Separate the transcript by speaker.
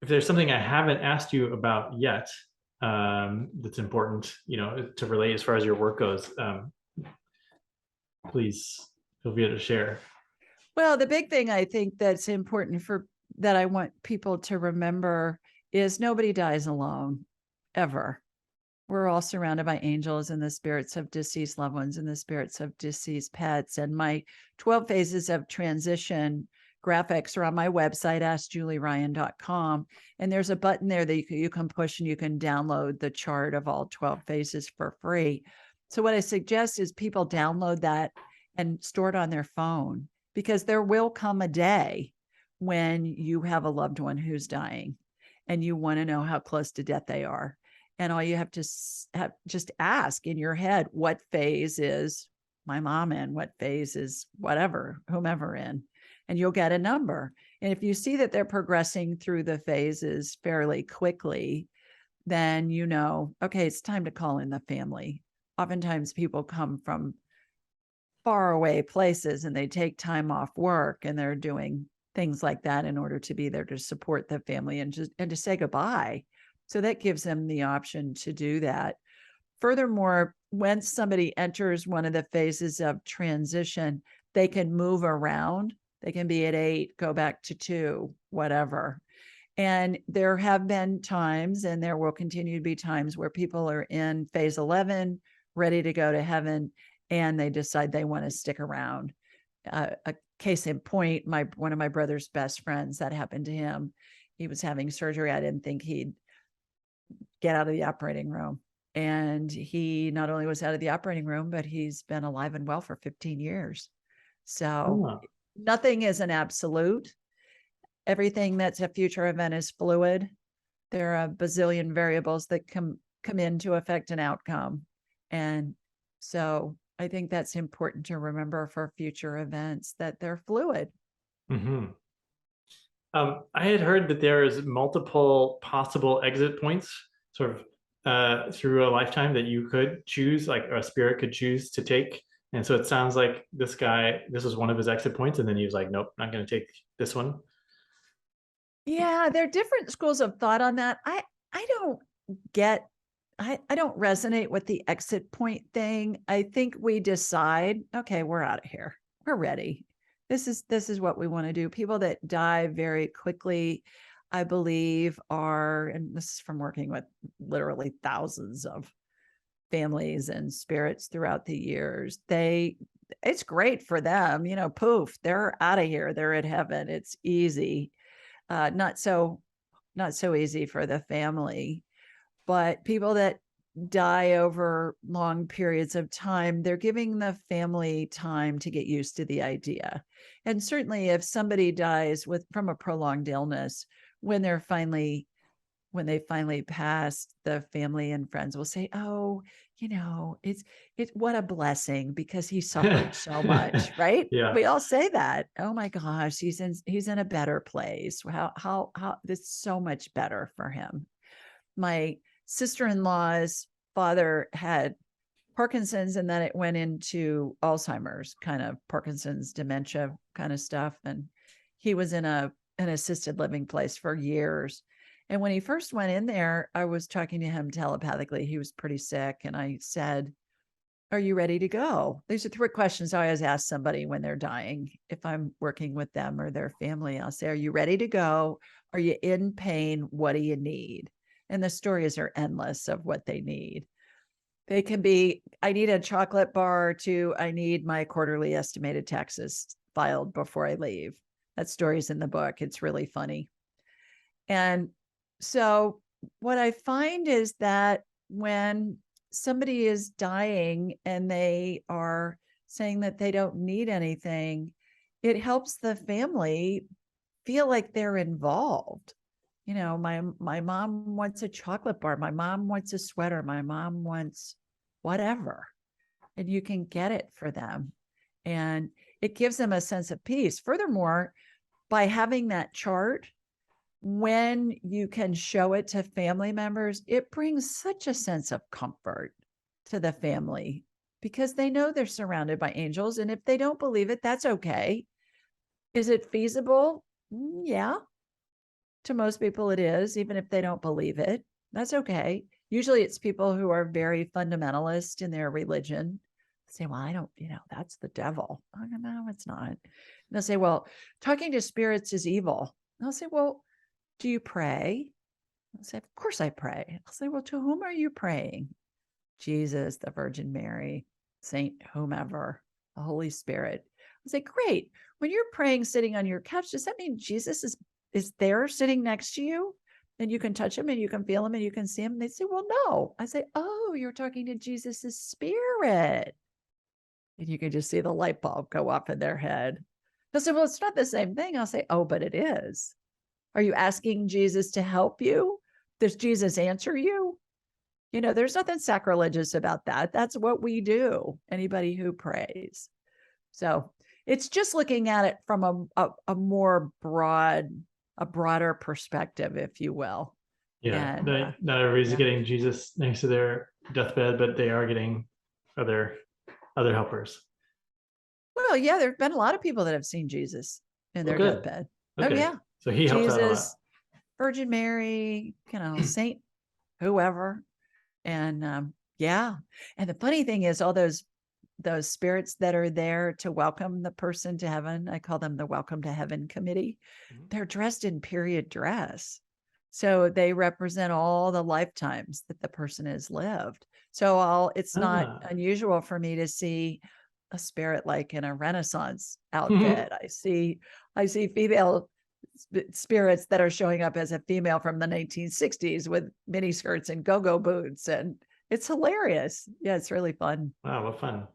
Speaker 1: if there's something I haven't asked you about yet, that's important, to relate as far as your work goes, please feel free to share.
Speaker 2: Well, the big thing I think that's important that I want people to remember is nobody dies alone, ever. We're all surrounded by angels and the spirits of deceased loved ones and the spirits of deceased pets. And my 12 phases of transition graphics are on my website, askjulieryan.com. And there's a button there that you can push and you can download the chart of all 12 phases for free. So what I suggest is people download that and store it on their phone, because there will come a day when you have a loved one who's dying and you want to know how close to death they are. And all you have to just ask in your head, what phase is my mom in? What phase is whomever in? And you'll get a number. And if you see that they're progressing through the phases fairly quickly, then okay, it's time to call in the family. Oftentimes people come from far away places and they take time off work and they're doing things like that in order to be there to support the family and to say goodbye. So that gives them the option to do that. Furthermore, when somebody enters one of the phases of transition, they can move around. They can be at 8, go back to 2, whatever. And there have been times, and there will continue to be times, where people are in phase 11, ready to go to heaven, and they decide they want to stick around. A case in point, one of my brother's best friends, that happened to him. He was having surgery. I didn't think he'd get out of the operating room. And he not only was out of the operating room, but he's been alive and well for 15 years. So nothing is an absolute. Everything that's a future event is fluid. There are a bazillion variables that come into affect an outcome. And so I think that's important to remember for future events, that they're fluid.
Speaker 1: Mm-hmm. I had heard that there is multiple possible exit points, sort of through a lifetime, that you could choose, like a spirit could choose to take. And so it sounds like this was one of his exit points, and then he was like, nope, not going to take this one.
Speaker 2: Yeah, there are different schools of thought on that. I don't resonate with the exit point thing. I think we decide, okay, we're out of here. We're ready. This is what we want to do. People that die very quickly, I believe, and this is from working with literally thousands of families and spirits throughout the years. It's great for them, poof, they're out of here. They're at heaven. It's easy. Not so easy for the family. But people that die over long periods of time, they're giving the family time to get used to the idea. And certainly if somebody dies from a prolonged illness, when they finally pass, the family and friends will say, oh, it's what a blessing, because he suffered so much, right?
Speaker 1: Yeah.
Speaker 2: We all say that. Oh my gosh, he's in a better place. How it's so much better for him. My sister-in-law's father had Parkinson's, and then it went into Alzheimer's, kind of Parkinson's dementia kind of stuff. And he was in an assisted living place for years. And when he first went in there, I was talking to him telepathically. He was pretty sick. And I said, are you ready to go? These are 3 questions I always ask somebody when they're dying. If I'm working with them or their family, I'll say, are you ready to go? Are you in pain? What do you need? And the stories are endless of what they need. They can be, I need a chocolate bar, to I need my quarterly estimated taxes filed before I leave. That story's in the book. It's really funny. And so what I find is that when somebody is dying and they are saying that they don't need anything, it helps the family feel like they're involved. My mom wants a chocolate bar. My mom wants a sweater. My mom wants whatever. And you can get it for them. And it gives them a sense of peace. Furthermore, by having that chart, when you can show it to family members, it brings such a sense of comfort to the family, because they know they're surrounded by angels. And if they don't believe it, that's okay. Is it feasible? Yeah. To most people, it is, even if they don't believe it. That's okay. Usually it's people who are very fundamentalist in their religion. Say, well, I don't, that's the devil. I go, no, it's not. And they'll say, well, talking to spirits is evil. And I'll say, well, do you pray? I'll say, of course I pray. I'll say, well, to whom are you praying? Jesus, the Virgin Mary, Saint whomever, the Holy Spirit. I say, great. When you're praying sitting on your couch, does that mean Jesus is there sitting next to you? And you can touch him and you can feel him and you can see him. And they say, well, no. I say, oh, you're talking to Jesus's spirit. And you can just see the light bulb go off in their head. They'll say, well, it's not the same thing. I'll say, oh, but it is. Are you asking Jesus to help you? Does Jesus answer you? There's nothing sacrilegious about that. That's what we do. Anybody who prays. So it's just looking at it from a more broader perspective, if you will.
Speaker 1: Yeah,
Speaker 2: And
Speaker 1: not everybody's
Speaker 2: yeah.
Speaker 1: getting Jesus next to their deathbed, but they are getting other helpers.
Speaker 2: Well, yeah, there've been a lot of people that have seen Jesus in their
Speaker 1: good.
Speaker 2: deathbed.
Speaker 1: Okay.
Speaker 2: Oh, yeah.
Speaker 1: So he helps out a lot.
Speaker 2: Jesus, Virgin Mary, Saint whoever. And yeah. And the funny thing is, all those spirits that are there to welcome the person to heaven, I call them the Welcome to Heaven Committee. They're dressed in period dress. So they represent all the lifetimes that the person has lived. So it's not unusual for me to see a spirit like in a Renaissance outfit. I see female spirits that are showing up as a female from the 1960s with mini skirts and go-go boots, and it's hilarious. Yeah, it's really fun.
Speaker 1: Wow, what fun.